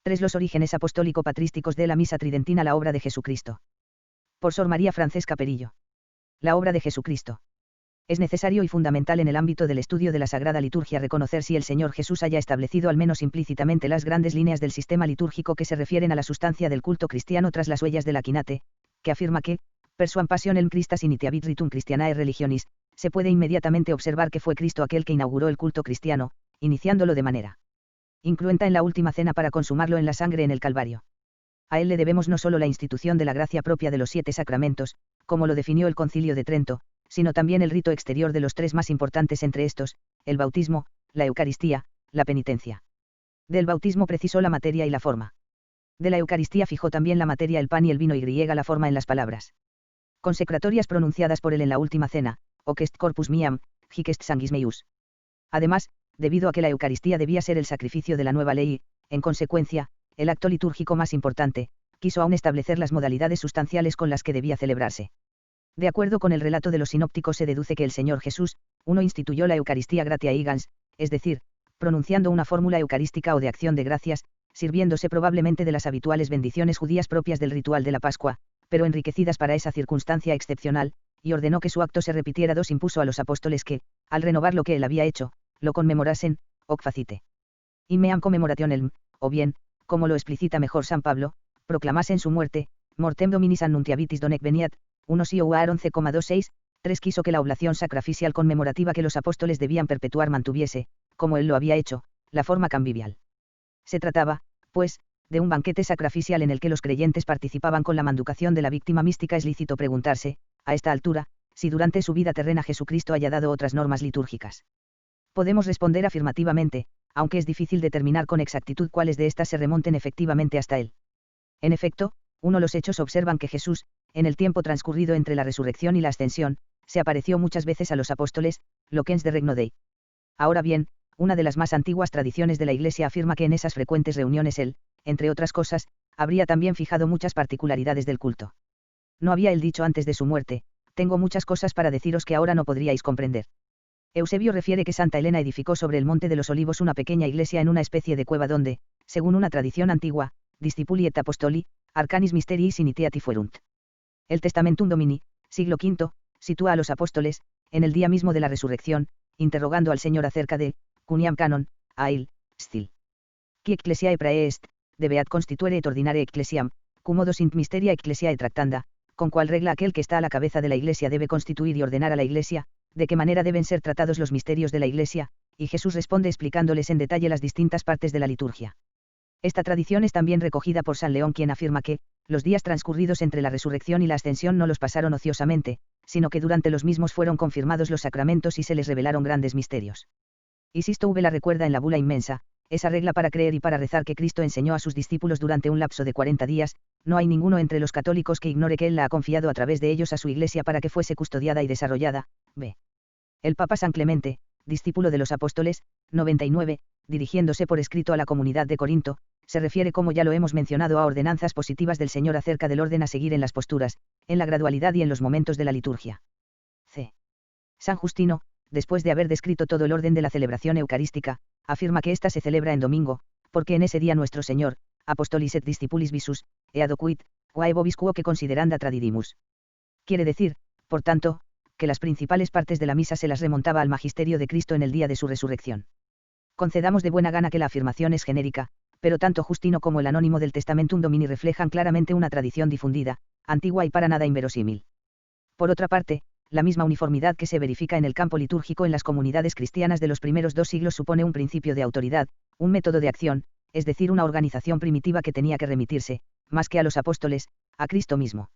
3. Los orígenes apostólico-patrísticos de la misa tridentina. La obra de Jesucristo. Por Sor María Francesca Perillo. La obra de Jesucristo. Es necesario y fundamental en el ámbito del estudio de la Sagrada Liturgia reconocer si el Señor Jesús haya establecido al menos implícitamente las grandes líneas del sistema litúrgico que se refieren a la sustancia del culto cristiano tras las huellas de la Quinate, que afirma que, per suam passionem Christas initiavit ritum Christianae religionis, se puede inmediatamente observar que fue Cristo aquel que inauguró el culto cristiano, iniciándolo de manera incruenta en la última cena para consumarlo en la sangre en el Calvario. A él le debemos no solo la institución de la gracia propia de los 7 sacramentos, como lo definió el Concilio de Trento, sino también el rito exterior de los 3 más importantes entre estos, el bautismo, la Eucaristía, la penitencia. Del bautismo precisó la materia y la forma. De la Eucaristía fijó también la materia el pan y el vino y griega la forma en las palabras consecratorias pronunciadas por él en la última cena, hoc est corpus miam, hic est sanguis meius. Además, debido a que la Eucaristía debía ser el sacrificio de la nueva ley, en consecuencia, el acto litúrgico más importante, quiso aún establecer las modalidades sustanciales con las que debía celebrarse. De acuerdo con el relato de los sinópticos se deduce que el Señor Jesús, uno instituyó la Eucaristía gratia eigans, es decir, pronunciando una fórmula eucarística o de acción de gracias, sirviéndose probablemente de las habituales bendiciones judías propias del ritual de la Pascua, pero enriquecidas para esa circunstancia excepcional, y ordenó que su acto se repitiera. 2. Impuso a los apóstoles que, al renovar lo que él había hecho, lo conmemorasen, hoc facite. In meam commemorationem, o bien, como lo explicita mejor San Pablo, proclamasen su muerte, mortem dominis annuntiabitis donec veniat, 1 Sioar 11,26, 3 quiso que la oblación sacrificial conmemorativa que los apóstoles debían perpetuar mantuviese, como él lo había hecho, la forma convivial. Se trataba, pues, de un banquete sacrificial en el que los creyentes participaban con la manducación de la víctima mística. Es lícito preguntarse, a esta altura, si durante su vida terrena Jesucristo haya dado otras normas litúrgicas. Podemos responder afirmativamente, aunque es difícil determinar con exactitud cuáles de estas se remonten efectivamente hasta él. En efecto, los hechos observan que Jesús, en el tiempo transcurrido entre la resurrección y la ascensión, se apareció muchas veces a los apóstoles, loquens de Regno Dei. Ahora bien, una de las más antiguas tradiciones de la Iglesia afirma que en esas frecuentes reuniones él, entre otras cosas, habría también fijado muchas particularidades del culto. No había él dicho antes de su muerte: tengo muchas cosas para deciros que ahora no podríais comprender. Eusebio refiere que Santa Elena edificó sobre el Monte de los Olivos una pequeña iglesia en una especie de cueva donde, según una tradición antigua, discipuli et apostoli, arcanis mysteriis initiati fuerunt. El Testamentum Domini, siglo V, sitúa a los apóstoles, en el día mismo de la resurrección, interrogando al Señor acerca de, cuniam canon, ail, stil. Qui ecclesiae praeest, debeat constituere et ordinare ecclesiam, cum modo sint mysteria ecclesiae tractanda, con cuál regla aquel que está a la cabeza de la Iglesia debe constituir y ordenar a la Iglesia, de qué manera deben ser tratados los misterios de la Iglesia, y Jesús responde explicándoles en detalle las distintas partes de la liturgia. Esta tradición es también recogida por San León, quien afirma que, los días transcurridos entre la resurrección y la ascensión no los pasaron ociosamente, sino que durante los mismos fueron confirmados los sacramentos y se les revelaron grandes misterios. Y Sisto V la recuerda en la Bula Inmensa, esa regla para creer y para rezar que Cristo enseñó a sus discípulos durante un lapso de 40 días, no hay ninguno entre los católicos que ignore que Él la ha confiado a través de ellos a su Iglesia para que fuese custodiada y desarrollada. B. El Papa San Clemente, discípulo de los apóstoles, 99, dirigiéndose por escrito a la comunidad de Corinto, se refiere, como ya lo hemos mencionado, a ordenanzas positivas del Señor acerca del orden a seguir en las posturas, en la gradualidad y en los momentos de la liturgia. C. San Justino, después de haber descrito todo el orden de la celebración eucarística, afirma que ésta se celebra en domingo, porque en ese día nuestro Señor, apostolis et discipulis visus, eadoquit, quae vobis quo que consideranda tradidimus. Quiere decir, por tanto, que las principales partes de la misa se las remontaba al magisterio de Cristo en el día de su resurrección. Concedamos de buena gana que la afirmación es genérica, pero tanto Justino como el Anónimo del Testamentum Domini reflejan claramente una tradición difundida, antigua y para nada inverosímil. Por otra parte, la misma uniformidad que se verifica en el campo litúrgico en las comunidades cristianas de los primeros 2 siglos supone un principio de autoridad, un método de acción, es decir, una organización primitiva que tenía que remitirse, más que a los apóstoles, a Cristo mismo.